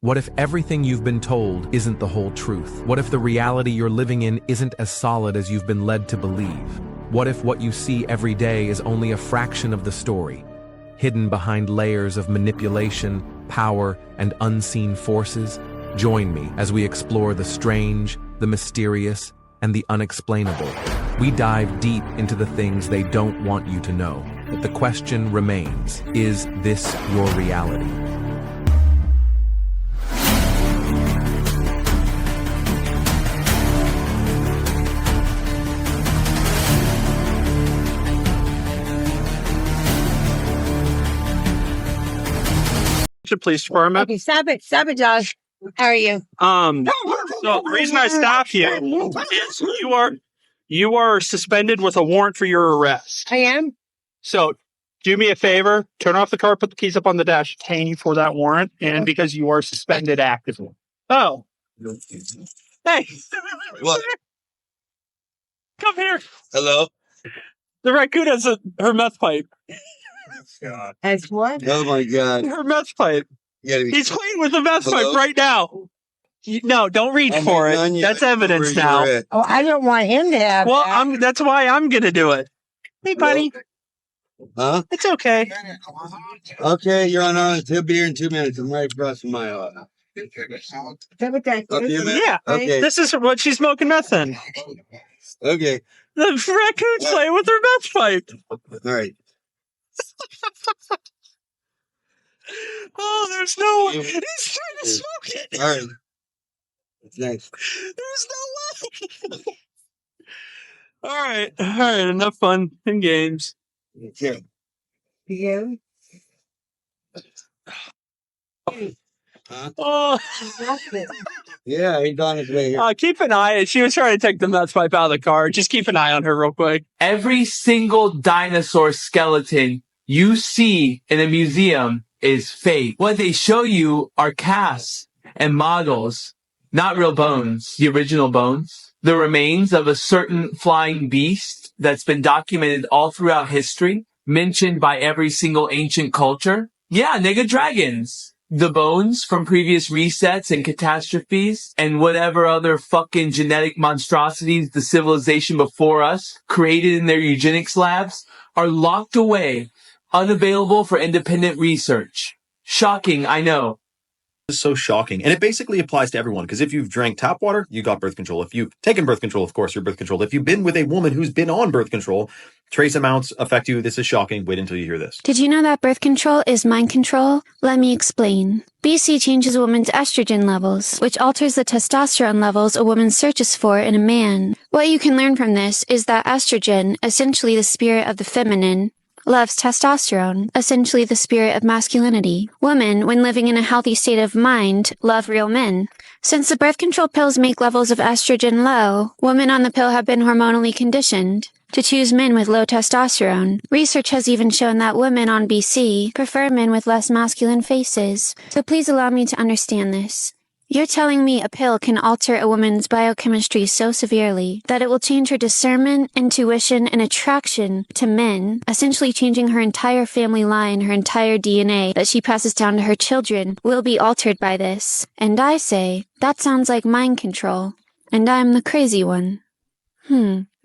What if everything you've been told isn't the whole truth? What if the reality you're living in isn't as solid as you've been led to believe? What if what you see every day is only a fraction of the story, hidden behind layers of manipulation, power, and unseen forces? Join me as we explore the strange, the mysterious, and the unexplainable. We dive deep into the things they don't want you to know. But the question remains, is this your reality? Police department. Okay, stop it, Josh. How are you? So the reason I stopped you is you are suspended with a warrant for your arrest. I am? So do me a favor, turn off the car, put the keys up on the dash, detain you for that warrant, and because you are suspended actively. Oh. Hey. What? Come here. Hello? The raccoon has her meth pipe. God. As what? Oh my God. Her meth pipe. He's playing with the meth pipe right now. No, don't reach for it. That's evidence now. Oh, I don't want him to have that. That's why I'm going to do it. Hey, buddy. Huh? It's okay. Okay, you're on ours. He'll be here in 2 minutes. I'm right across from my office. Yeah. Okay. This is what she's smoking meth in. Okay. The raccoon's playing with her meth pipe. All right. Oh, there's no way. He's trying to smoke it. All right. That's nice. There's no way. All right. Enough fun and games. Yeah. You? Huh? Oh. Yeah, he's on his way here. Keep an eye. She was trying to take the meth pipe out of the car. Just keep an eye on her real quick. Every single dinosaur skeleton you see in a museum is fake. What they show you are casts and models, not real bones, the original bones, the remains of a certain flying beast that's been documented all throughout history, mentioned by every single ancient culture. Yeah, nigga, dragons. The bones from previous resets and catastrophes and whatever other fucking genetic monstrosities the civilization before us created in their eugenics labs are locked away, unavailable for independent research. Shocking, I know. It's so shocking. And it basically applies to everyone, because if you've drank tap water, you got birth control. If you've taken birth control, of course, you're birth controlled. If you've been with a woman who's been on birth control, trace amounts affect you. This is shocking. Wait until you hear this. Did you know that birth control is mind control? Let me explain. BC changes a woman's estrogen levels, which alters the testosterone levels a woman searches for in a man. What you can learn from this is that estrogen, essentially the spirit of the feminine, loves testosterone, essentially the spirit of masculinity. Women, when living in a healthy state of mind, love real men. Since the birth control pills make levels of estrogen low, women on the pill have been hormonally conditioned to choose men with low testosterone. Research has even shown that women on BC prefer men with less masculine faces. So please allow me to understand this. You're telling me a pill can alter a woman's biochemistry so severely that it will change her discernment, intuition, and attraction to men, essentially changing her entire family line, her entire DNA that she passes down to her children will be altered by this. And I say, that sounds like mind control. And I'm the crazy one.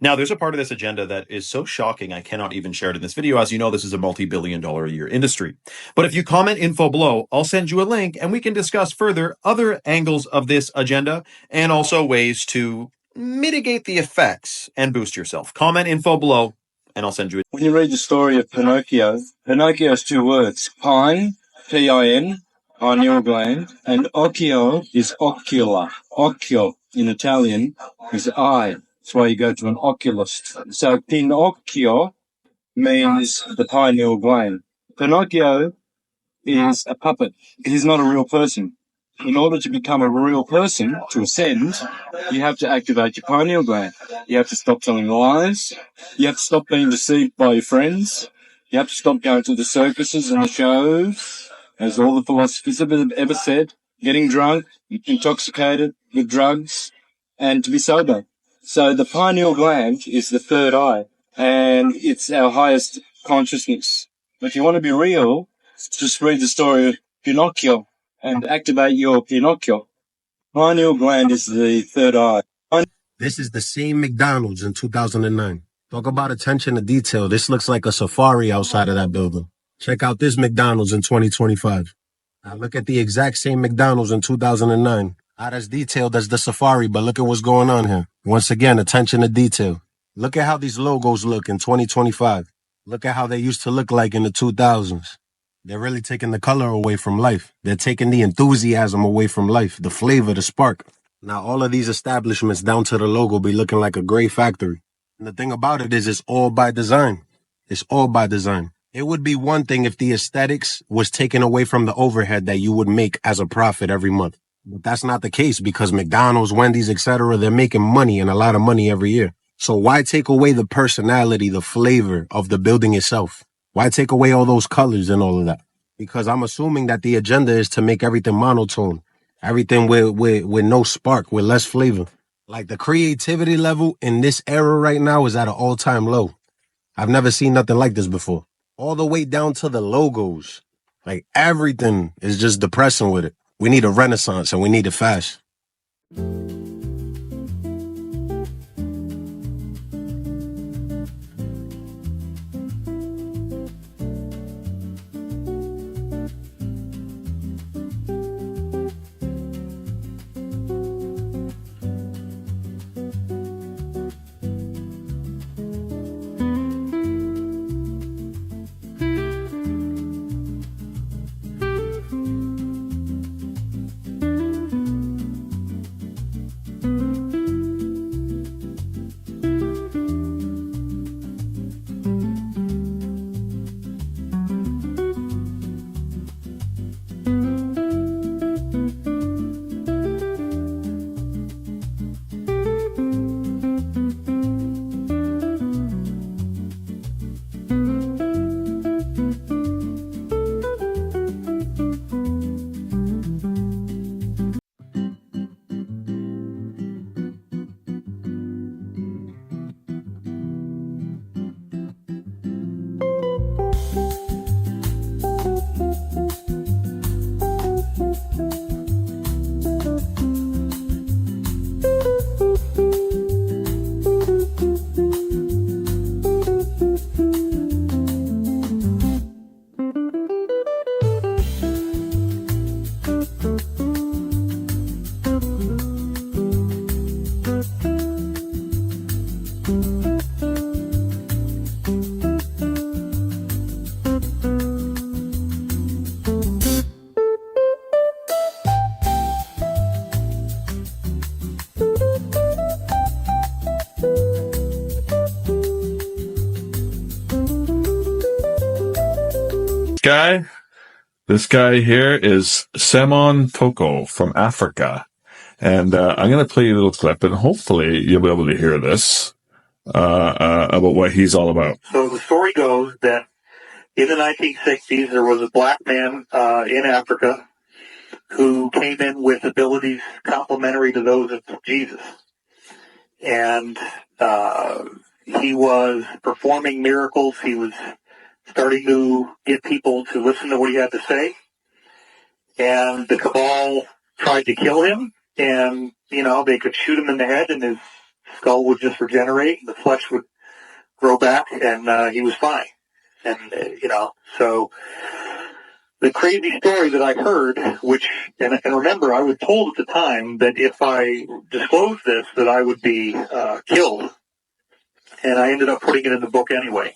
Now, there's a part of this agenda that is so shocking I cannot even share it in this video. As you know, this is a multi-billion-dollar-a-year industry. But if you comment info below, I'll send you a link and we can discuss further other angles of this agenda and also ways to mitigate the effects and boost yourself. Comment info below and I'll send you a... When you read the story of Pinocchio, Pinocchio has two words, pine, P-I-N, pineal gland, and occhio is ocular. Occhio in Italian is eye. That's why you go to an oculist. So Pinocchio means the pineal gland. Pinocchio is a puppet. It is not a real person. In order to become a real person, to ascend, you have to activate your pineal gland. You have to stop telling lies. You have to stop being deceived by your friends. You have to stop going to the circuses and the shows, as all the philosophers have ever said, getting drunk, intoxicated with drugs, and to be sober. So the pineal gland is the third eye, and it's our highest consciousness. But if you want to be real, just read the story of Pinocchio, and activate your Pinocchio. Pineal gland is the third eye. This is the same McDonald's in 2009. Talk about attention to detail. This looks like a safari outside of that building. Check out this McDonald's in 2025. Now look at the exact same McDonald's in 2009. Not as detailed as the safari, but look at what's going on here. Once again, attention to detail. Look at how these logos look in 2025. Look at how they used to look like in the 2000s. They're really taking the color away from life. They're taking the enthusiasm away from life, the flavor, the spark. Now, all of these establishments down to the logo be looking like a gray factory. And the thing about it is it's all by design. It's all by design. It would be one thing if the aesthetics was taken away from the overhead that you would make as a profit every month. But that's not the case because McDonald's, Wendy's, etc., they're making money and a lot of money every year. So why take away the personality, the flavor of the building itself? Why take away all those colors and all of that? Because I'm assuming that the agenda is to make everything monotone. Everything with no spark, with less flavor. Like the creativity level in this era right now is at an all-time low. I've never seen nothing like this before. All the way down to the logos. Like everything is just depressing with it. We need a renaissance and we need it fast. This guy here is Semon Toko from Africa. And I'm going to play you a little clip, and hopefully you'll be able to hear this about what he's all about. So the story goes that in the 1960s, there was a black man in Africa who came in with abilities complementary to those of Jesus. And he was performing miracles. He was starting to get people to listen to what he had to say. And the cabal tried to kill him. And, they could shoot him in the head and his skull would just regenerate. The flesh would grow back and he was fine. And, so the crazy story that I heard, and remember, I was told at the time that if I disclosed this, that I would be killed. And I ended up putting it in the book anyway.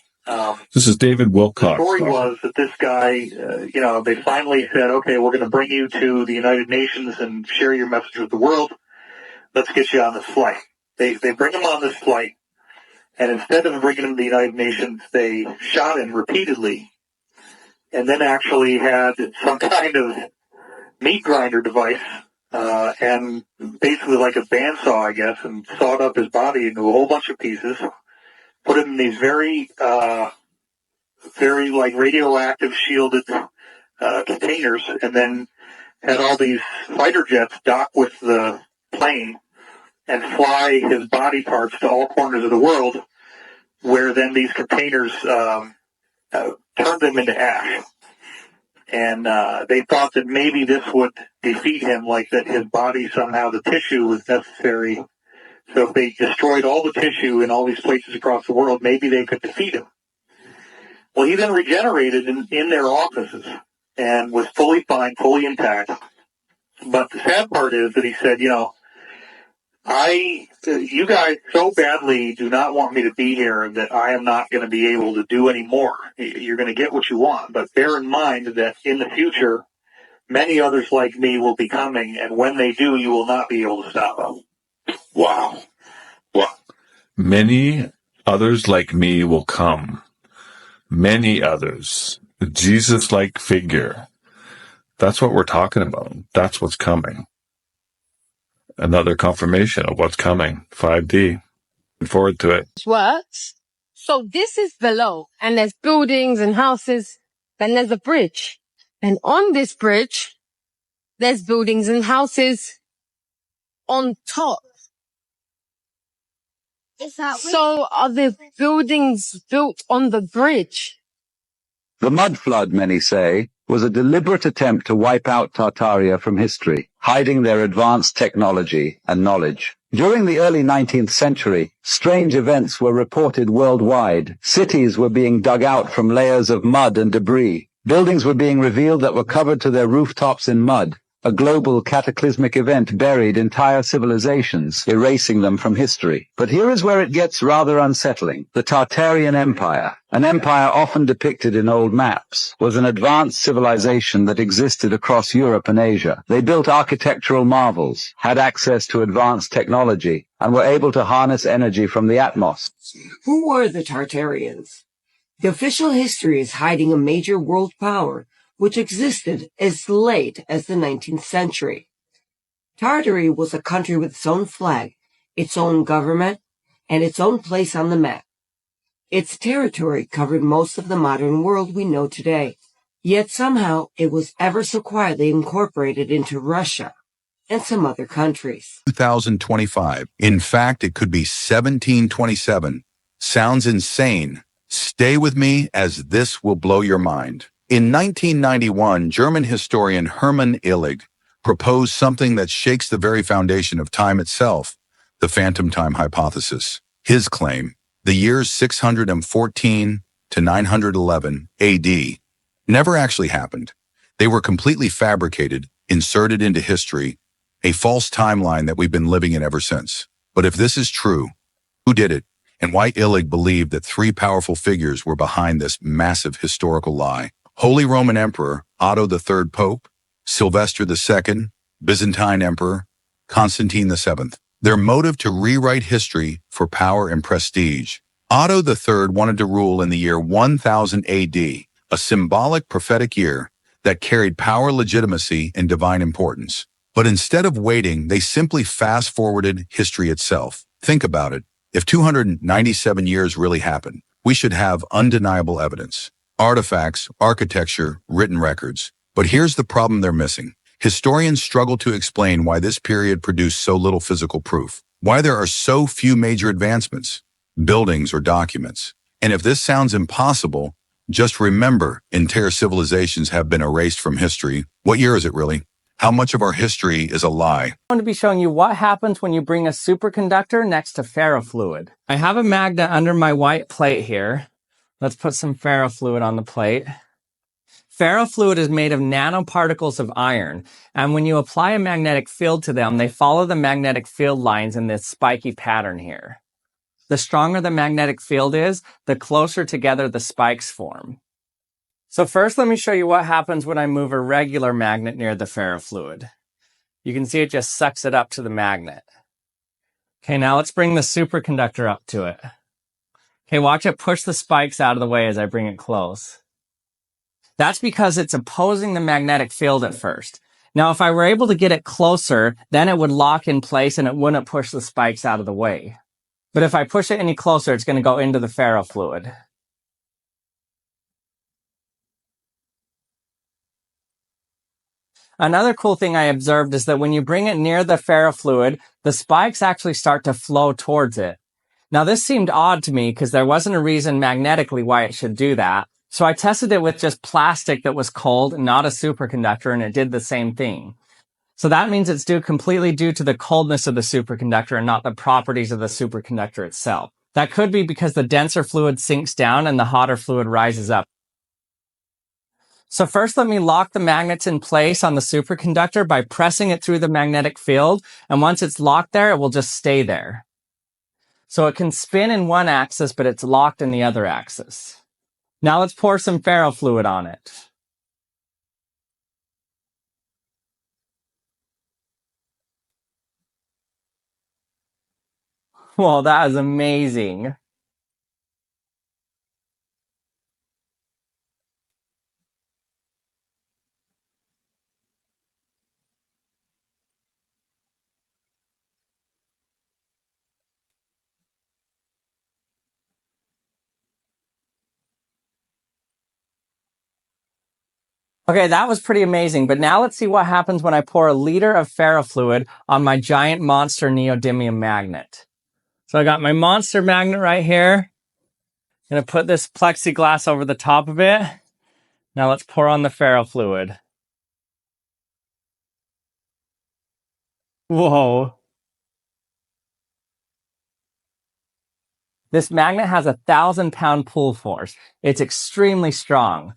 This is David Wilcox. The story was that this guy, they finally said, okay, we're going to bring you to the United Nations and share your message with the world. Let's get you on this flight. They bring him on this flight, and instead of bringing him to the United Nations, they shot him repeatedly, and then actually had some kind of meat grinder device, and basically like a bandsaw, I guess, and sawed up his body into a whole bunch of pieces, put him in these very like radioactive shielded containers, and then had all these fighter jets dock with the plane and fly his body parts to all corners of the world, where then these containers turned them into ash. And they thought that maybe this would defeat him, like that his body somehow, the tissue was necessary. So if they destroyed all the tissue in all these places across the world, maybe they could defeat him. Well, he then regenerated in their offices and was fully fine, fully intact. But the sad part is that he said, you guys so badly do not want me to be here that I am not going to be able to do any more. You're going to get what you want, but bear in mind that in the future, many others like me will be coming, and when they do, you will not be able to stop them. Wow. Wow. Many others like me will come. Many others. A Jesus-like figure. That's what we're talking about. That's what's coming. Another confirmation of what's coming. 5D. Looking forward to it. Works. So this is below, and there's buildings and houses. Then there's a bridge. And on this bridge, there's buildings and houses on top. So are the buildings built on the bridge? The mud flood, many say, was a deliberate attempt to wipe out Tartaria from history, hiding their advanced technology and knowledge. During the early 19th century, strange events were reported worldwide. Cities were being dug out from layers of mud and debris. Buildings were being revealed that were covered to their rooftops in mud. A global cataclysmic event buried entire civilizations, erasing them from history. But here is where it gets rather unsettling. The Tartarian Empire, an empire often depicted in old maps, was an advanced civilization that existed across Europe and Asia. They built architectural marvels, had access to advanced technology, and were able to harness energy from the atmos. Who were the Tartarians? The official history is hiding a major world power which existed as late as the 19th century. Tartary was a country with its own flag, its own government, and its own place on the map. Its territory covered most of the modern world we know today, yet somehow it was ever so quietly incorporated into Russia and some other countries. 2025. In fact, it could be 1727. Sounds insane. Stay with me as this will blow your mind. In 1991, German historian Hermann Illig proposed something that shakes the very foundation of time itself, the phantom time hypothesis. His claim, the years 614 to 911 AD, never actually happened. They were completely fabricated, inserted into history, a false timeline that we've been living in ever since. But if this is true, who did it, and why Illig believed that three powerful figures were behind this massive historical lie? Holy Roman Emperor Otto III Pope, Sylvester II, Byzantine Emperor, Constantine VII. Their motive to rewrite history for power and prestige. Otto III wanted to rule in the year 1000 AD, a symbolic prophetic year that carried power, legitimacy, and divine importance. But instead of waiting, they simply fast-forwarded history itself. Think about it. If 297 years really happened, we should have undeniable evidence. Artifacts, architecture, written records. But here's the problem they're missing. Historians struggle to explain why this period produced so little physical proof, why there are so few major advancements, buildings or documents. And if this sounds impossible, just remember, entire civilizations have been erased from history. What year is it really? How much of our history is a lie? I'm going to be showing you what happens when you bring a superconductor next to ferrofluid. I have a magnet under my white plate here. Let's put some ferrofluid on the plate. Ferrofluid is made of nanoparticles of iron, and when you apply a magnetic field to them, they follow the magnetic field lines in this spiky pattern here. The stronger the magnetic field is, the closer together the spikes form. So first, let me show you what happens when I move a regular magnet near the ferrofluid. You can see it just sucks it up to the magnet. Okay, now let's bring the superconductor up to it. Okay, watch it push the spikes out of the way as I bring it close. That's because it's opposing the magnetic field at first. Now, if I were able to get it closer, then it would lock in place and it wouldn't push the spikes out of the way. But if I push it any closer, it's going to go into the ferrofluid. Another cool thing I observed is that when you bring it near the ferrofluid, the spikes actually start to flow towards it. Now, this seemed odd to me because there wasn't a reason magnetically why it should do that. So I tested it with just plastic that was cold, not a superconductor, and it did the same thing. So that means it's completely due to the coldness of the superconductor and not the properties of the superconductor itself. That could be because the denser fluid sinks down and the hotter fluid rises up. So first, let me lock the magnets in place on the superconductor by pressing it through the magnetic field. And once it's locked there, it will just stay there. So it can spin in one axis, but it's locked in the other axis. Now let's pour some ferrofluid on it. Well, that is amazing. Okay, that was pretty amazing, but now let's see what happens when I pour a liter of ferrofluid on my giant monster neodymium magnet. So I got my monster magnet right here. I'm going to put this plexiglass over the top of it. Now let's pour on the ferrofluid. Whoa. This magnet has 1,000-pound pull force. It's extremely strong.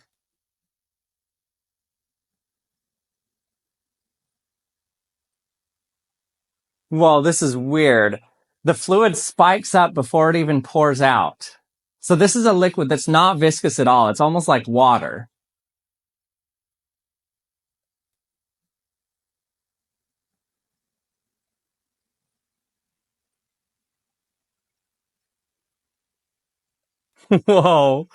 Whoa, this is weird. The fluid spikes up before it even pours out. So this is a liquid that's not viscous at all. It's almost like water. Whoa.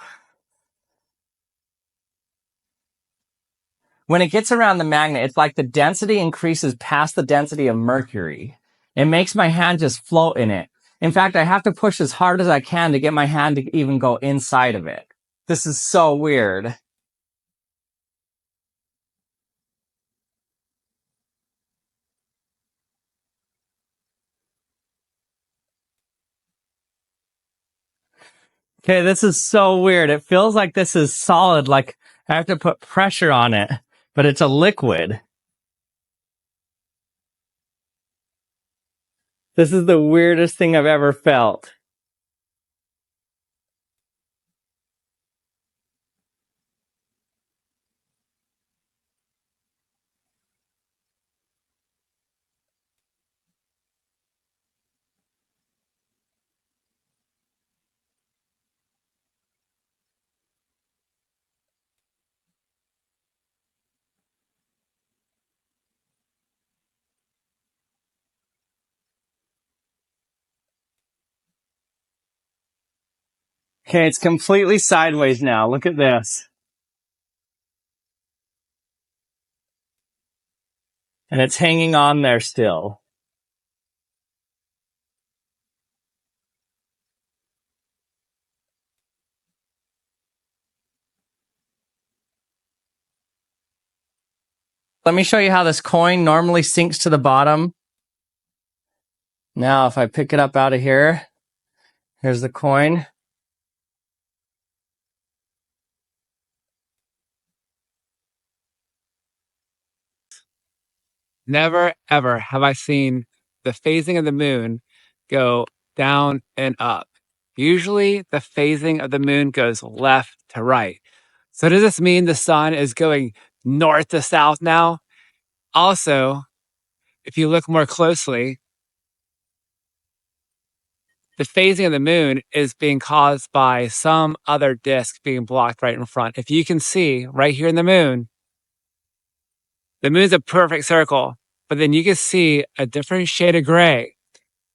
When it gets around the magnet, it's like the density increases past the density of mercury. It makes my hand just float in it. In fact, I have to push as hard as I can to get my hand to even go inside of it. This is so weird. Okay, this is so weird. It feels like this is solid, like I have to put pressure on it, but it's a liquid. This is the weirdest thing I've ever felt. Okay, it's completely sideways now. Look at this. And it's hanging on there still. Let me show you how this coin normally sinks to the bottom. Now, if I pick it up out of here, here's the coin. Never, ever have I seen the phasing of the moon go down and up. Usually the phasing of the moon goes left to right. So does this mean the sun is going north to south now? Also, if you look more closely, the phasing of the moon is being caused by some other disk being blocked right in front. If you can see right here in the moon's a perfect circle, but then you can see a different shade of gray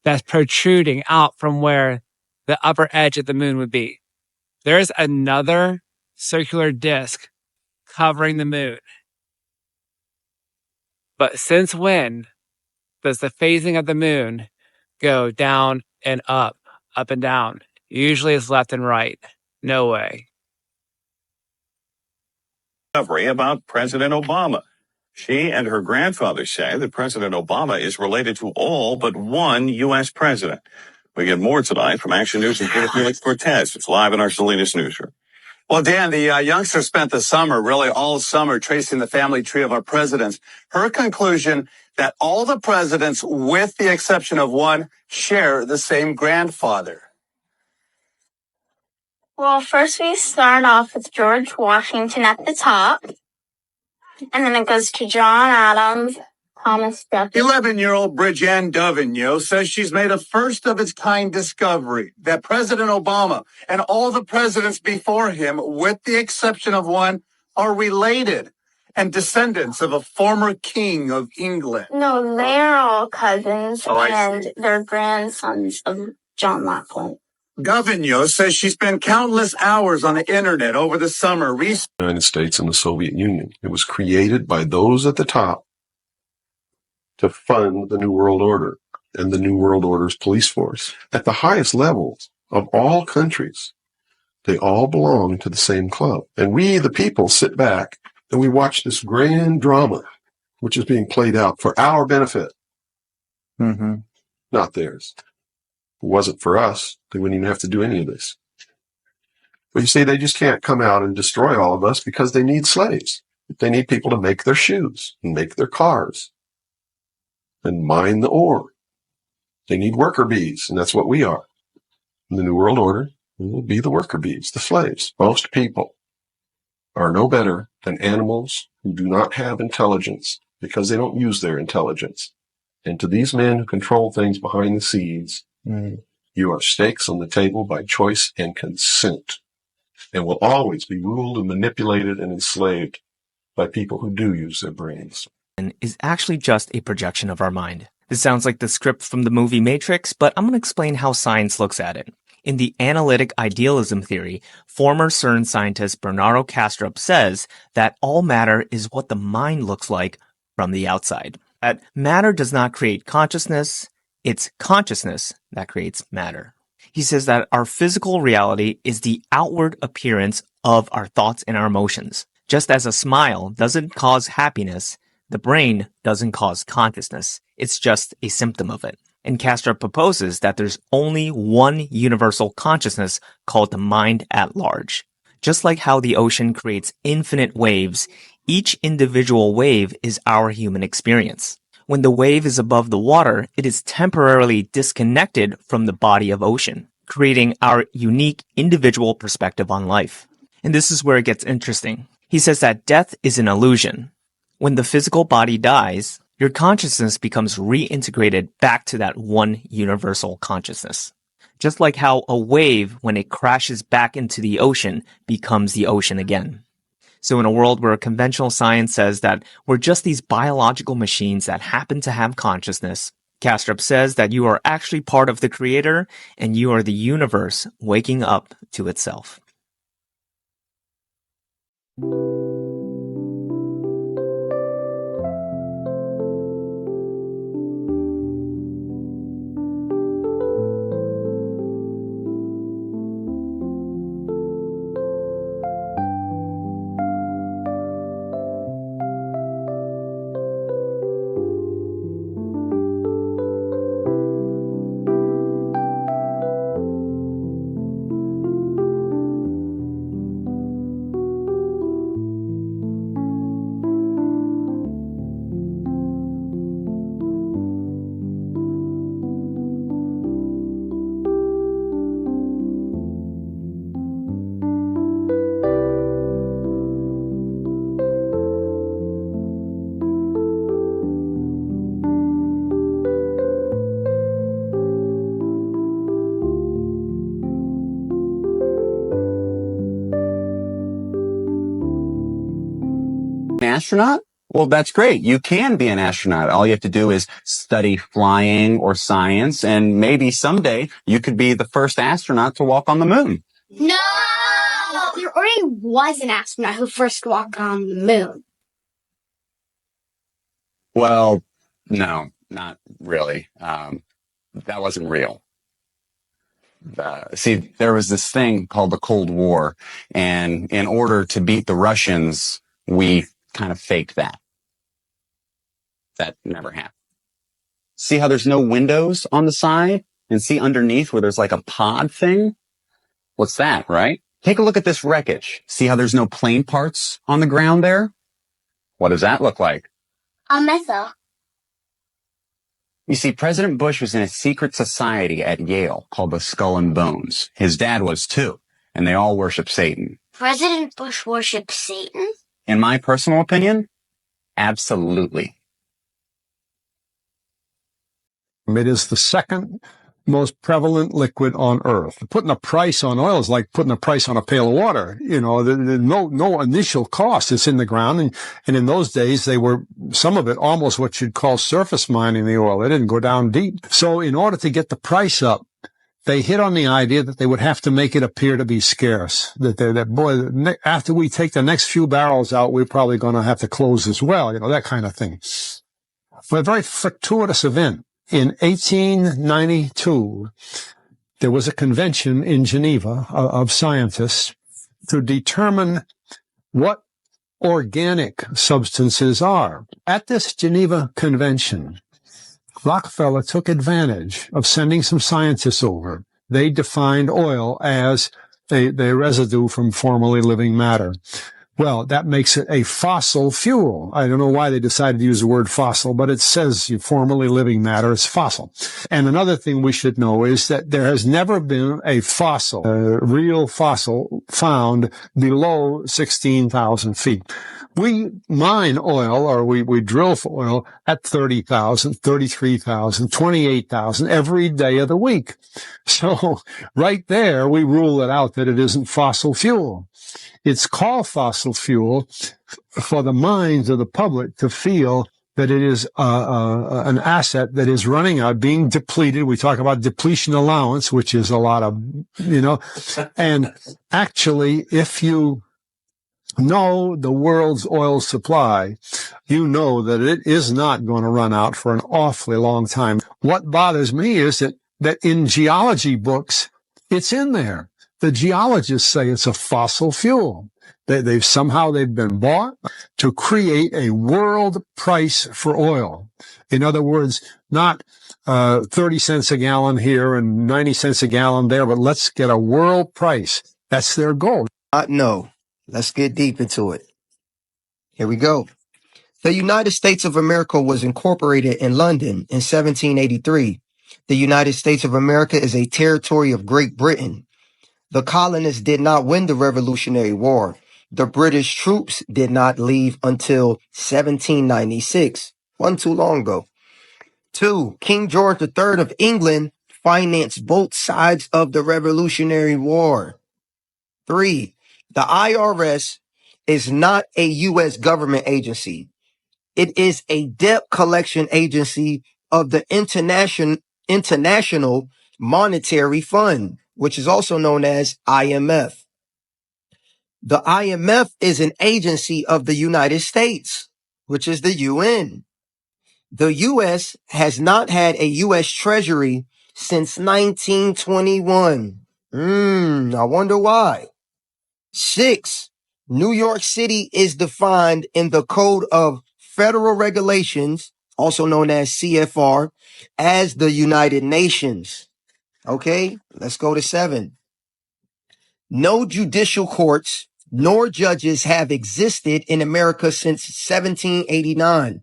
that's protruding out from where the upper edge of the moon would be. There's another circular disk covering the moon. But since when does the phasing of the moon go down and up and down? Usually it's left and right. No way. About President Obama. She and her grandfather say that President Obama is related to all but one U.S. president. We get more tonight from Action News and Felix Cortez. It's live in our Salinas newsroom. Well, Dan, the youngster spent the summer, really all summer, tracing the family tree of our presidents. Her conclusion that all the presidents, with the exception of one, share the same grandfather. Well, first we start off with George Washington at the top, and then it goes to John Adams, Thomas Jefferson. 11-year-old Bridget Dovigneau says she's made a first-of-its-kind discovery that President Obama and all the presidents before him, with the exception of one, are related and descendants of a former king of England. No, they're all cousins, Oh, I and they're grandsons of John Locke. Dovigneau says she spent countless hours on the internet over the summer researching the United States and the Soviet Union. It was created by those at the top to fund the New World Order and the New World Order's police force. At the highest levels of all countries, they all belong to the same club. And we, the people, sit back and we watch this grand drama, which is being played out for our benefit, not theirs. If it wasn't for us, they wouldn't even have to do any of this. But you see, they just can't come out and destroy all of us because they need slaves. They need people to make their shoes and make their cars and mine the ore. They need worker bees, and that's what we are. In the New World Order, we will be the worker bees, the slaves. Most people are no better than animals who do not have intelligence because they don't use their intelligence. And to these men who control things behind the scenes, you are stakes on the table by choice and consent, and will always be ruled and manipulated and enslaved by people who do use their brains. Is actually just a projection of our mind. This sounds like the script from the movie Matrix, but I'm going to explain how science looks at it. In the analytic idealism theory, former CERN scientist Bernardo Kastrup says that all matter is what the mind looks like from the outside. That matter does not create consciousness, it's consciousness that creates matter. He says that our physical reality is the outward appearance of our thoughts and our emotions. Just as a smile doesn't cause happiness, the brain doesn't cause consciousness. It's just a symptom of it. And Kastrup proposes that there's only one universal consciousness called the mind at large. Just like how the ocean creates infinite waves, each individual wave is our human experience. When the wave is above the water, it is temporarily disconnected from the body of ocean, creating our unique individual perspective on life. And this is where it gets interesting. He says that death is an illusion. When the physical body dies, your consciousness becomes reintegrated back to that one universal consciousness. Just like how a wave, when it crashes back into the ocean, becomes the ocean again. So in a world where conventional science says that we're just these biological machines that happen to have consciousness, Kastrup says that you are actually part of the creator and you are the universe waking up to itself. Astronaut? Well, that's great. You can be an astronaut. All you have to do is study flying or science, and maybe someday you could be the first astronaut to walk on the moon. No! There already was an astronaut who first walked on the moon. Well, no, not really. That wasn't real. See, there was this thing called the Cold War, and in order to beat the Russians, we kind of faked that. That never happened. See how there's no windows on the side? And see underneath where there's like a pod thing? What's that, right? Take a look at this wreckage. See how there's no plane parts on the ground there? What does that look like? A missile. You see, President Bush was in a secret society at Yale called the Skull and Bones. His dad was too, and they all worship Satan. President Bush worshipped Satan? In my personal opinion, absolutely. It is the second most prevalent liquid on Earth. Putting a price on oil is like putting a price on a pail of water. You know, there's no initial cost. It's in the ground. And in those days, they were, some of it, almost what you'd call surface mining the oil. They didn't go down deep. So in order to get the price up, they hit on the idea that they would have to make it appear to be scarce. That after we take the next few barrels out, we're probably going to have to close as well. You know, that kind of thing. For a very fortuitous event. In 1892, there was a convention in Geneva of scientists to determine what organic substances are. At this Geneva convention, Rockefeller took advantage of sending some scientists over. They defined oil as a residue from formerly living matter. Well, that makes it a fossil fuel. I don't know why they decided to use the word fossil, but it says formerly living matter is fossil. And another thing we should know is that there has never been a fossil, a real fossil, found below 16,000 feet. We mine oil, or we drill for oil at 30,000, 33,000, 28,000 every day of the week. So right there, we rule it out that it isn't fossil fuel. It's called fossil fuel for the minds of the public to feel that it is an asset that is running out, being depleted. We talk about depletion allowance, which is a lot of, and actually, if you know the world's oil supply, you know that it is not going to run out for an awfully long time. What bothers me is that in geology books, it's in there. The geologists say it's a fossil fuel. They've been bought to create a world price for oil. In other words, not 30 cents a gallon here and 90 cents a gallon there, but let's get a world price. That's their goal. No. Let's get deep into it. Here we go. The United States of America was incorporated in London in 1783. The United States of America is a territory of Great Britain. The colonists did not win the Revolutionary War. The British troops did not leave until 1796. Wasn't too long ago. 2. King George III of England financed both sides of the Revolutionary War. 3. The IRS is not a U.S. government agency. It is a debt collection agency of the International Monetary Fund, which is also known as IMF. The IMF is an agency of the United States, which is the UN. The U.S. has not had a U.S. Treasury since 1921. I wonder why. 6. New York City is defined in the Code of Federal Regulations, also known as CFR, as the United Nations. Okay, let's go to 7. No judicial courts nor judges have existed in America since 1789.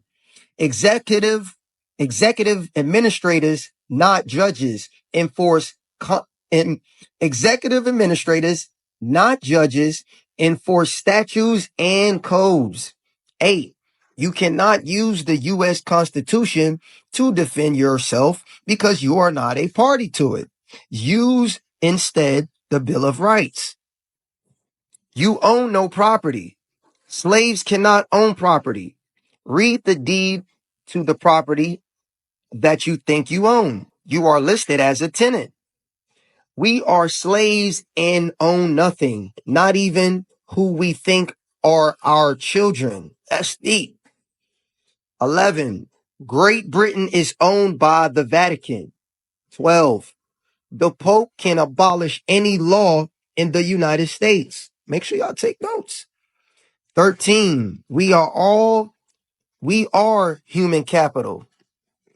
Executive administrators, not judges, executive administrators, not judges, enforce statutes and codes. 8. You cannot use the U.S. Constitution to defend yourself because you are not a party to it. Use instead the Bill of Rights. You own no property. Slaves cannot own property. Read the deed to the property that you think you own. You are listed as a tenant. We are slaves and own nothing, not even who we think are our children. That's deep. 11. Great Britain is owned by the Vatican. 12. The Pope can abolish any law in the United States. Make sure y'all take notes. 13. We are human capital.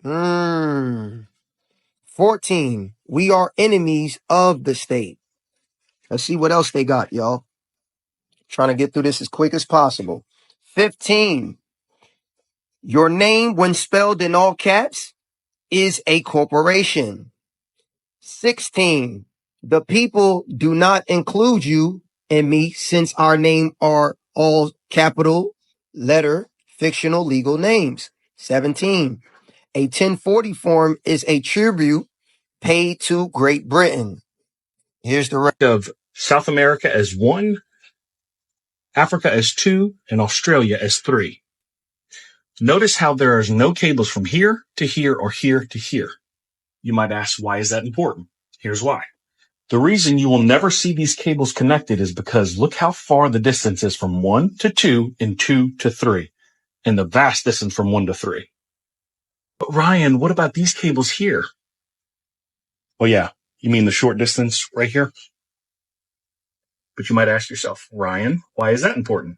14. We are enemies of the state. Let's see what else they got, y'all. Trying to get through this as quick as possible. 15. Your name, when spelled in all caps, is a corporation. 16. The people do not include you and me since our name are all capital letter fictional legal names. 17. A 1040 form is a tribute paid to Great Britain. Here's the rest of South America as 1, Africa as 2, and Australia as 3. Notice how there is no cables from here to here or here to here. You might ask, why is that important? Here's why. The reason you will never see these cables connected is because look how far the distance is from 1 to 2 and 2 to 3, and the vast distance from 1 to 3. But Ryan, what about these cables here? Oh yeah, you mean the short distance right here? But you might ask yourself, Ryan, why is that important?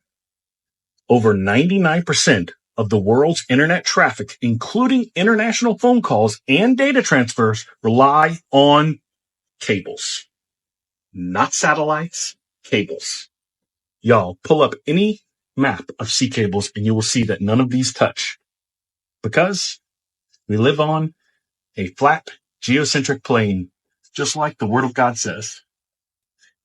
Over 99% of the world's internet traffic, including international phone calls and data transfers, rely on cables. Not satellites, cables. Y'all, pull up any map of sea cables and you will see that none of these touch. Because we live on a flat, geocentric plane, just like the Word of God says.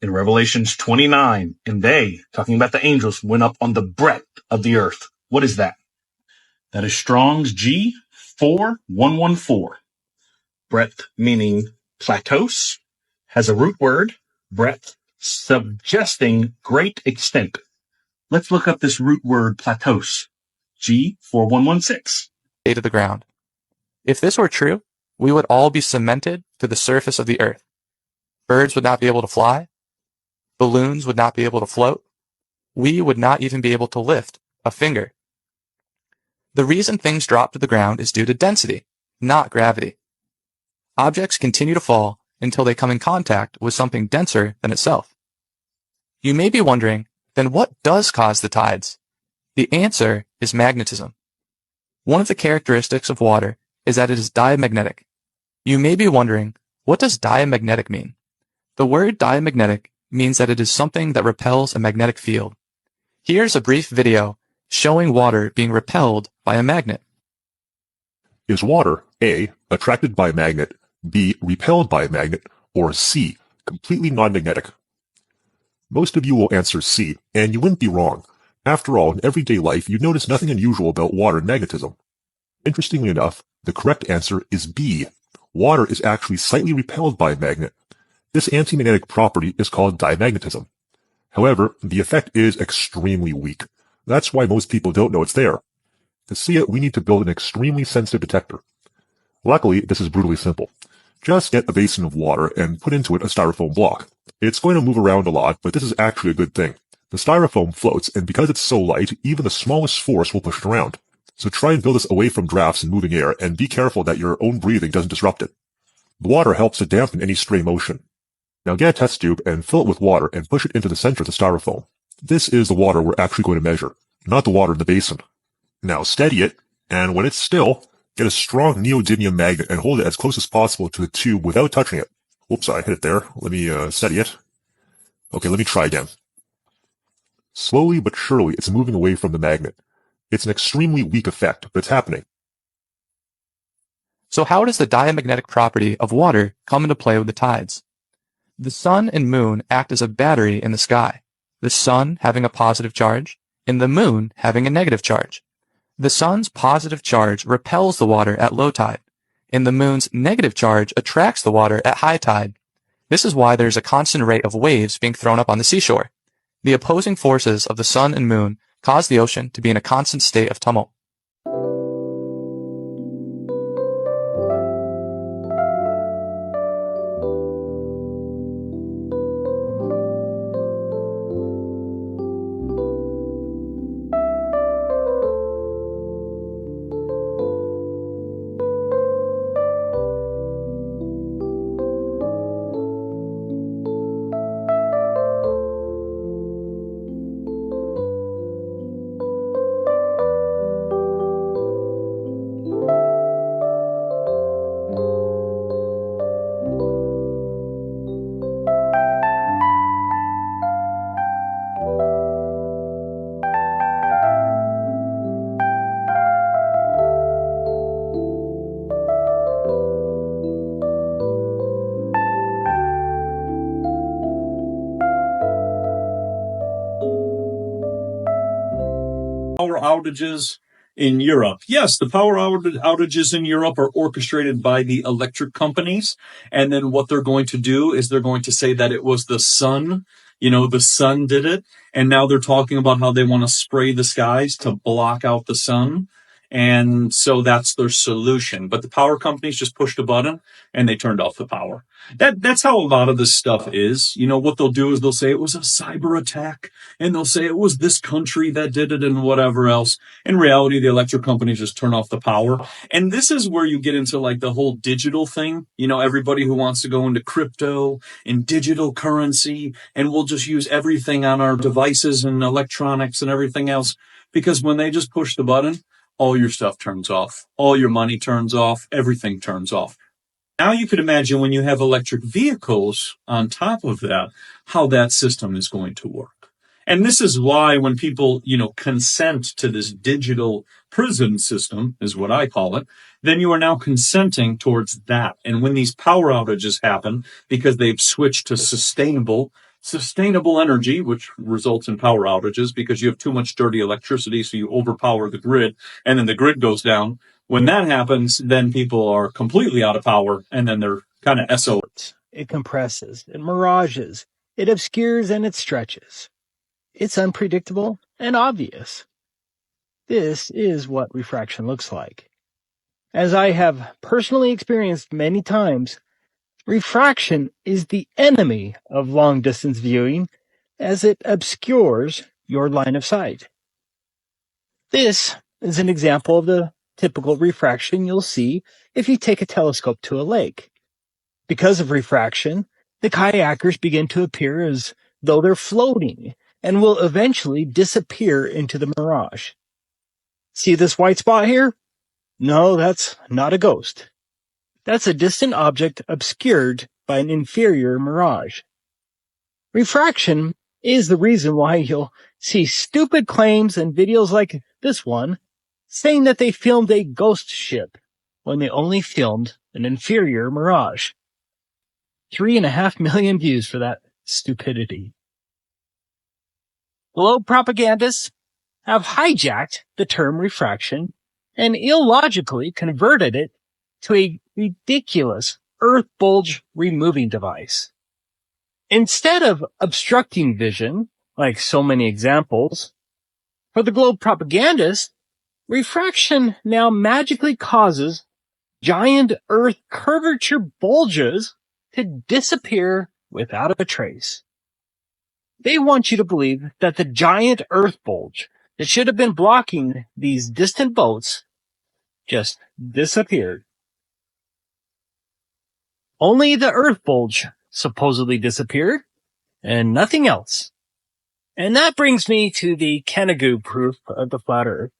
In Revelations 29, and they, talking about the angels, went up on the breadth of the earth. What is that? That is Strong's G4114. Breadth meaning plateaus, has a root word, breadth, suggesting great extent. Let's look up this root word plateaus. G4116. State of the ground. If this were true, we would all be cemented to the surface of the earth. Birds would not be able to fly. Balloons would not be able to float. We would not even be able to lift a finger. The reason things drop to the ground is due to density, not gravity. Objects continue to fall until they come in contact with something denser than itself. You may be wondering, then what does cause the tides? The answer is magnetism. One of the characteristics of water is that it is diamagnetic. You may be wondering, what does diamagnetic mean? The word diamagnetic means that it is something that repels a magnetic field. Here's a brief video showing water being repelled by a magnet. Is water, A, attracted by a magnet, B, repelled by a magnet, or C, completely non-magnetic? Most of you will answer C, and you wouldn't be wrong. After all, in everyday life, you'd notice nothing unusual about water and magnetism. Interestingly enough, the correct answer is B. Water is actually slightly repelled by a magnet. This anti-magnetic property is called diamagnetism. However, the effect is extremely weak. That's why most people don't know it's there. To see it, we need to build an extremely sensitive detector. Luckily, this is brutally simple. Just get a basin of water and put into it a styrofoam block. It's going to move around a lot, but this is actually a good thing. The styrofoam floats, and because it's so light, even the smallest force will push it around. So try and build this away from drafts and moving air, and be careful that your own breathing doesn't disrupt it. The water helps to dampen any stray motion. Now get a test tube and fill it with water and push it into the center of the styrofoam. This is the water we're actually going to measure, not the water in the basin. Now steady it, and when it's still, get a strong neodymium magnet and hold it as close as possible to the tube without touching it. Whoops, I hit it there. Let me steady it. Okay, let me try again. Slowly but surely, it's moving away from the magnet. It's an extremely weak effect, but it's happening. So how does the diamagnetic property of water come into play with the tides? The sun and moon act as a battery in the sky, the sun having a positive charge, and the moon having a negative charge. The sun's positive charge repels the water at low tide, and the moon's negative charge attracts the water at high tide. This is why there's a constant rate of waves being thrown up on the seashore. The opposing forces of the sun and moon cause the ocean to be in a constant state of tumult. power outages in Europe. Yes, the power outages in Europe are orchestrated by the electric companies. And then what they're going to do is they're going to say that it was the sun. The sun did it. And now they're talking about how they want to spray the skies to block out the sun. And so that's their solution. But the power companies just pushed a button and they turned off the power. That's how a lot of this stuff is. What they'll do is they'll say it was a cyber attack and they'll say it was this country that did it and whatever else. In reality, the electric companies just turn off the power. And this is where you get into like the whole digital thing. Everybody who wants to go into crypto and digital currency, and we'll just use everything on our devices and electronics and everything else. Because when they just push the button, all your stuff turns off, all your money turns off, everything turns off. Now you could imagine when you have electric vehicles on top of that, how that system is going to work. And this is why when people, consent to this digital prison system, is what I call it, then you are now consenting towards that. And when these power outages happen, because they've switched to sustainable energy, which results in power outages because you have too much dirty electricity, so you overpower the grid, and then the grid goes down. When that happens, then people are completely out of power, and then they're kind of SO. It compresses, it mirages, it obscures, and it stretches. It's unpredictable and obvious. This is what refraction looks like. As I have personally experienced many times, refraction is the enemy of long-distance viewing as it obscures your line of sight. This is an example of the typical refraction you'll see if you take a telescope to a lake. Because of refraction, the kayakers begin to appear as though they're floating and will eventually disappear into the mirage. See this white spot here? No, that's not a ghost. That's a distant object obscured by an inferior mirage. Refraction is the reason why you'll see stupid claims and videos like this one saying that they filmed a ghost ship when they only filmed an inferior mirage. 3.5 million views for that stupidity. Globe propagandists have hijacked the term refraction and illogically converted it to a ridiculous Earth bulge removing device. Instead of obstructing vision, like so many examples, for the globe propagandists, refraction now magically causes giant Earth curvature bulges to disappear without a trace. They want you to believe that the giant Earth bulge that should have been blocking these distant boats just disappeared. Only the Earth bulge supposedly disappeared, and nothing else. And that brings me to the Canigou proof of the flat Earth.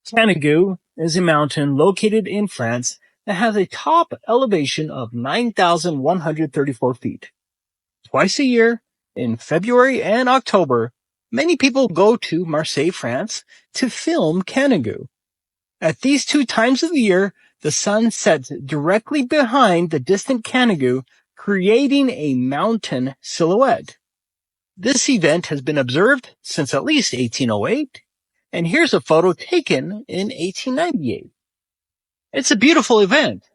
Canigou is a mountain located in France that has a top elevation of 9,134 feet. Twice a year, in February and October, many people go to Marseille, France, to film Canigou. At these two times of the year, the sun sets directly behind the distant Canigou, creating a mountain silhouette. This event has been observed since at least 1808, and here's a photo taken in 1898. It's a beautiful event,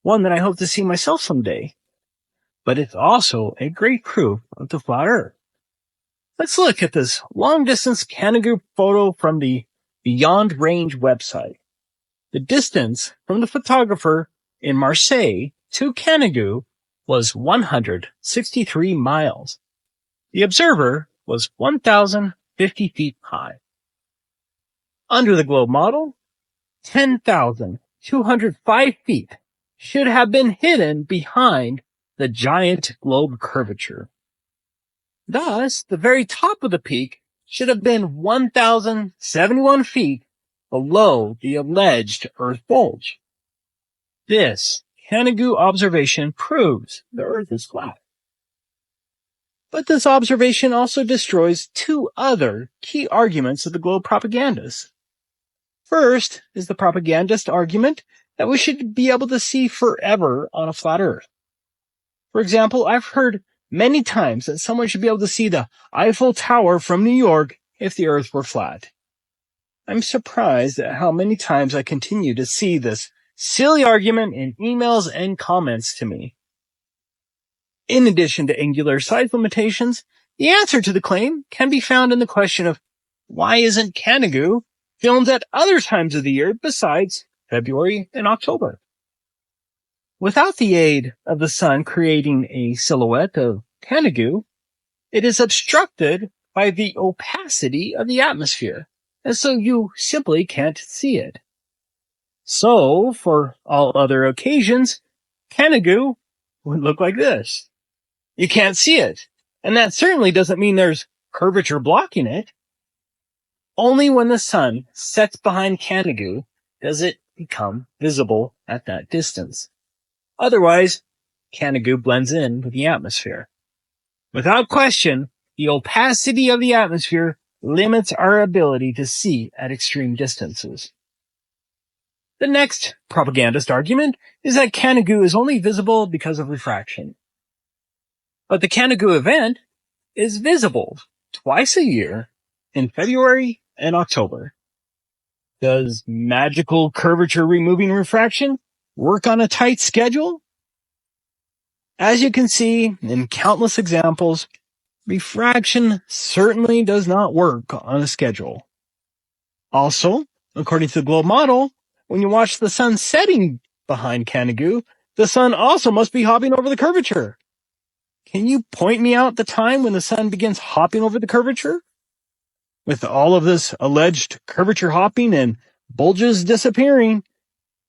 one that I hope to see myself someday, but it's also a great proof of the flat Earth. Let's look at this long-distance Canigou photo from the Beyond Range website. The distance from the photographer in Marseille to Canigou was 163 miles. The observer was 1,050 feet high. Under the globe model, 10,205 feet should have been hidden behind the giant globe curvature. Thus, the very top of the peak should have been 1,071 feet below the alleged Earth bulge. This Canigou observation proves the Earth is flat. But this observation also destroys two other key arguments of the globe propagandists. First is the propagandist argument that we should be able to see forever on a flat Earth. For example, I've heard many times that someone should be able to see the Eiffel Tower from New York if the Earth were flat. I'm surprised at how many times I continue to see this silly argument in emails and comments to me. In addition to angular size limitations, the answer to the claim can be found in the question of why isn't Canigou filmed at other times of the year besides February and October? Without the aid of the sun creating a silhouette of Canigou, it is obstructed by the opacity of the atmosphere, and so you simply can't see it. So, for all other occasions, Canigou would look like this. You can't see it, and that certainly doesn't mean there's curvature blocking it. Only when the sun sets behind Canigou does it become visible at that distance. Otherwise, Canigou blends in with the atmosphere. Without question, the opacity of the atmosphere limits our ability to see at extreme distances. The next propagandist argument is that Canigou is only visible because of refraction. But the Canigou event is visible twice a year in February and October. Does magical curvature removing refraction work on a tight schedule? As you can see in countless examples, refraction certainly does not work on a schedule. Also, according to the globe model, when you watch the sun setting behind Canigou, the sun also must be hopping over the curvature. Can you point me out the time when the sun begins hopping over the curvature? With all of this alleged curvature hopping and bulges disappearing,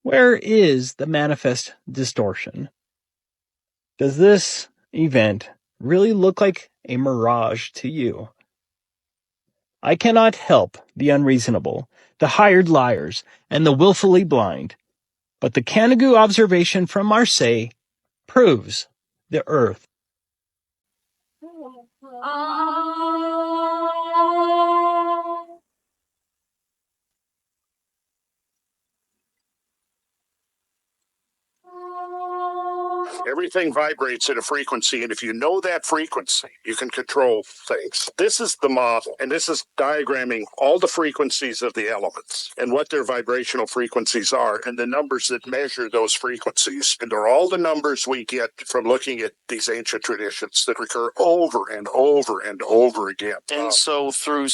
where is the manifest distortion? Does this event really look like a mirage to you? I cannot help the unreasonable, the hired liars, and the willfully blind, but the Canigou observation from Marseille proves the Earth. Everything vibrates at a frequency, and if you know that frequency, you can control things. This is the model, and this is diagramming all the frequencies of the elements and what their vibrational frequencies are and the numbers that measure those frequencies. And they're all the numbers we get from looking at these ancient traditions that recur over and over and over again. And so through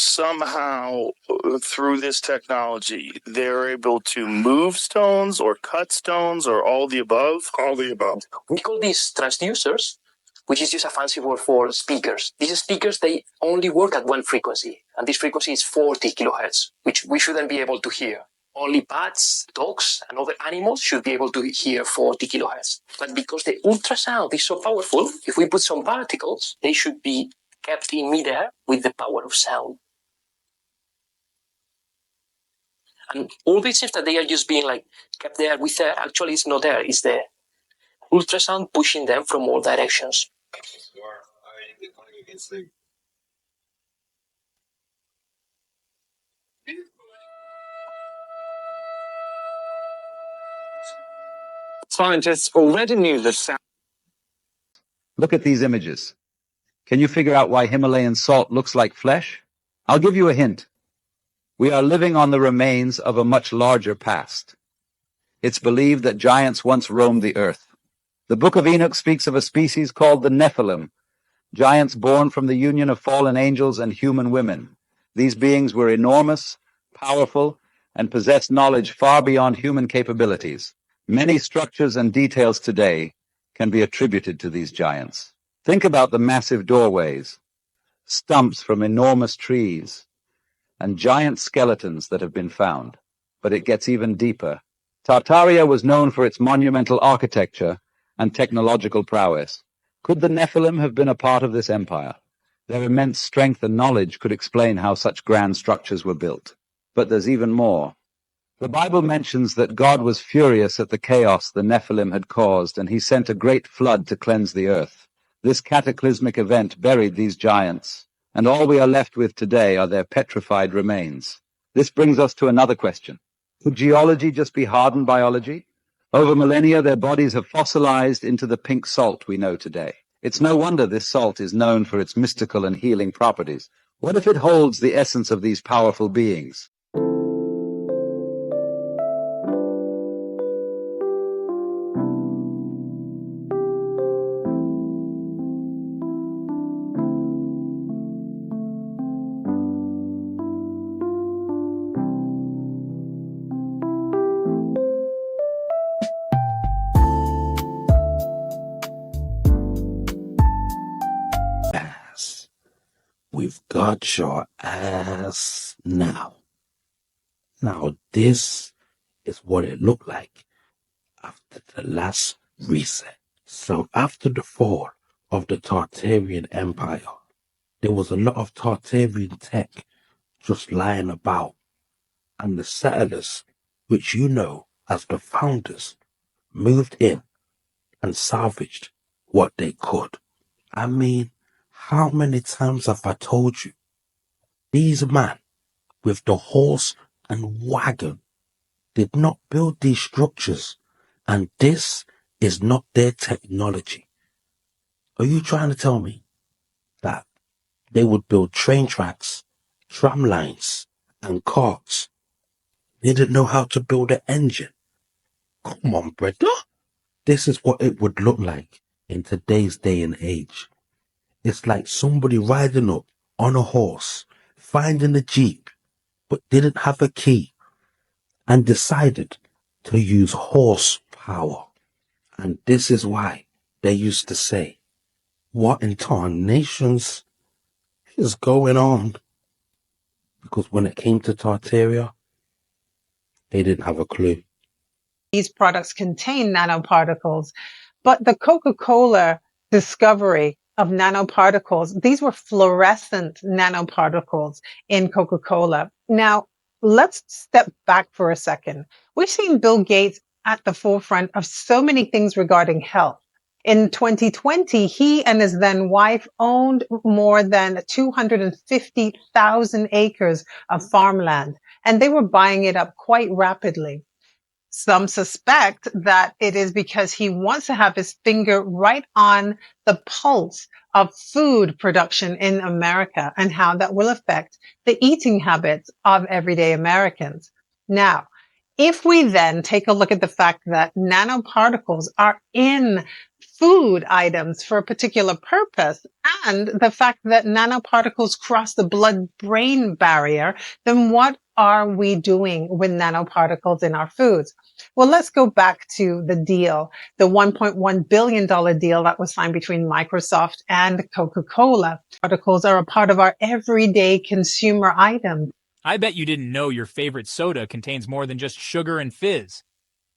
this technology, they're able to move stones or cut stones or all the above? All the above. We call these transducers, which is just a fancy word for speakers. These speakers, they only work at one frequency, and this frequency is 40 kilohertz, which we shouldn't be able to hear. Only bats, dogs, and other animals should be able to hear 40 kilohertz. But because the ultrasound is so powerful, if we put some particles, they should be kept in midair with the power of sound. And all these things that they are just being like kept there with there, actually it's not there, it's the ultrasound pushing them from all directions. Scientists already knew the sound. Look at these images. Can you figure out why Himalayan salt looks like flesh? I'll give you a hint. We are living on the remains of a much larger past. It's believed that giants once roamed the earth. The Book of Enoch speaks of a species called the Nephilim, giants born from the union of fallen angels and human women. These beings were enormous, powerful, and possessed knowledge far beyond human capabilities. Many structures and details today can be attributed to these giants. Think about the massive doorways, stumps from enormous trees, and giant skeletons that have been found. But it gets even deeper. Tartaria was known for its monumental architecture and technological prowess. Could the Nephilim have been a part of this empire? Their immense strength and knowledge could explain how such grand structures were built. But there's even more. The Bible mentions that God was furious at the chaos the Nephilim had caused, and he sent a great flood to cleanse the earth. This cataclysmic event buried these giants, and all we are left with today are their petrified remains. This brings us to another question. Could geology just be hardened biology? Over millennia, their bodies have fossilized into the pink salt we know today. It's no wonder this salt is known for its mystical and healing properties. What if it holds the essence of these powerful beings? got your ass now. Now this is what it looked like after the last reset. So after the fall of the Tartarian Empire, there was a lot of Tartarian tech just lying about, and the settlers, which you know as the founders, moved in and salvaged what they could. I mean, how many times have I told you? These men with the horse and wagon did not build these structures, and this is not their technology. Are you trying to tell me that they would build train tracks, tram lines, and carts? They didn't know how to build an engine. Come on, brother. This is what it would look like in today's day and age. It's like somebody riding up on a horse, finding a jeep, but didn't have a key, and decided to use horse power. And this is why they used to say, what in tarnations is going on? Because when it came to Tartaria, they didn't have a clue. These products contain nanoparticles, but the Coca-Cola discovery of nanoparticles, these were fluorescent nanoparticles in Coca-Cola. Now, let's step back for a second. We've seen Bill Gates at the forefront of so many things regarding health. In 2020, he and his then wife owned more than 250,000 acres of farmland, and they were buying it up quite rapidly. Some suspect that it is because he wants to have his finger right on the pulse of food production in America and how that will affect the eating habits of everyday Americans. Now, if we then take a look at the fact that nanoparticles are in food items for a particular purpose, and the fact that nanoparticles cross the blood-brain barrier, then what are we doing with nanoparticles in our foods? Well, let's go back to the deal, the $1.1 billion deal that was signed between Microsoft and Coca-Cola. Particles are a part of our everyday consumer items. I bet you didn't know your favorite soda contains more than just sugar and fizz.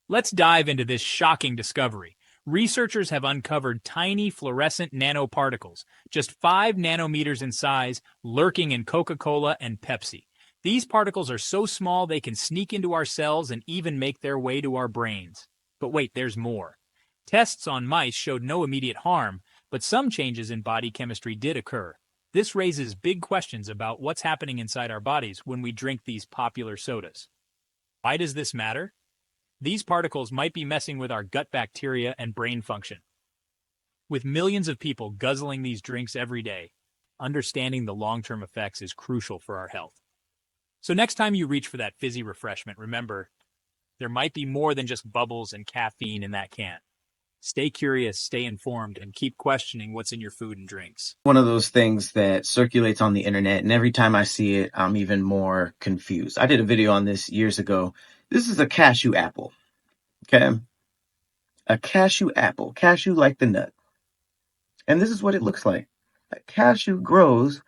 Let's dive into this shocking discovery. Researchers have uncovered tiny fluorescent nanoparticles, just 5 nanometers in size, lurking in Coca-Cola and Pepsi. These particles are so small they can sneak into our cells and even make their way to our brains. But wait, there's more. Tests on mice showed no immediate harm, but some changes in body chemistry did occur. This raises big questions about what's happening inside our bodies when we drink these popular sodas. Why does this matter? These particles might be messing with our gut bacteria and brain function. With millions of people guzzling these drinks every day, understanding the long-term effects is crucial for our health. So next time you reach for that fizzy refreshment, remember, there might be more than just bubbles and caffeine in that can. Stay curious, stay informed, and keep questioning what's in your food and drinks. One of those things that circulates on the internet, and every time I see it, I'm even more confused. I did a video on this years ago. This is a cashew apple, okay? A cashew apple, cashew like the nut. And this is what it looks like. A cashew grows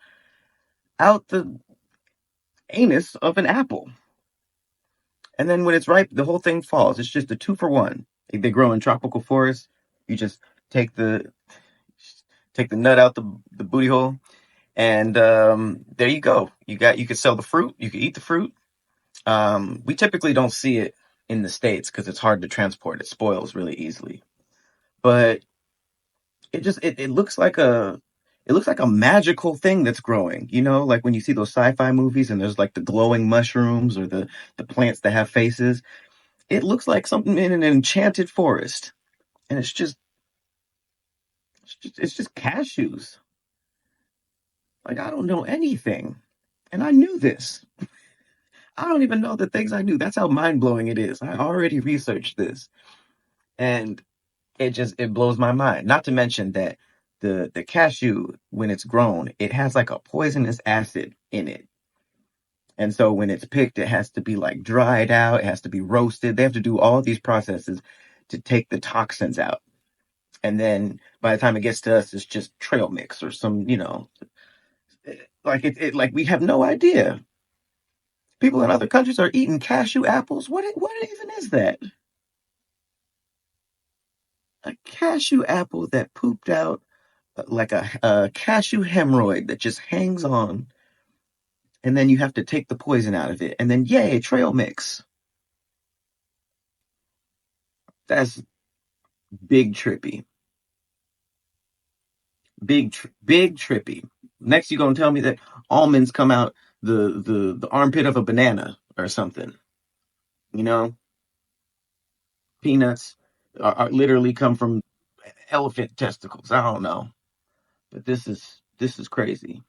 out the anus of an apple. And then when it's ripe, the whole thing falls. It's just a 2-for-1. They grow in tropical forests. You just take the nut out the booty hole, and there you go. You can sell the fruit. You can eat the fruit. We typically don't see it in the States because it's hard to transport. It spoils really easily. But it looks like a magical thing that's growing. You know, like when you see those sci-fi movies and there's like the glowing mushrooms or the plants that have faces. It looks like something in an enchanted forest, and it's just cashews. Like, I don't know anything, and I knew this. I don't even know the things I knew. That's how mind-blowing it is. I already researched this, and it blows my mind. Not to mention that the cashew, when it's grown, it has like a poisonous acid in it. And so when it's picked, it has to be like dried out, it has to be roasted. They have to do all these processes to take the toxins out. And then by the time it gets to us, it's just trail mix or some, Like we have no idea. People in other countries are eating cashew apples. What even is that? A cashew apple that pooped out like a cashew hemorrhoid that just hangs on, and then you have to take the poison out of it, and then yay, trail mix. That's big trippy. Big trippy. Next, you're gonna tell me that almonds come out the armpit of a banana or something. You know, peanuts are literally come from elephant testicles. I don't know, but this is crazy.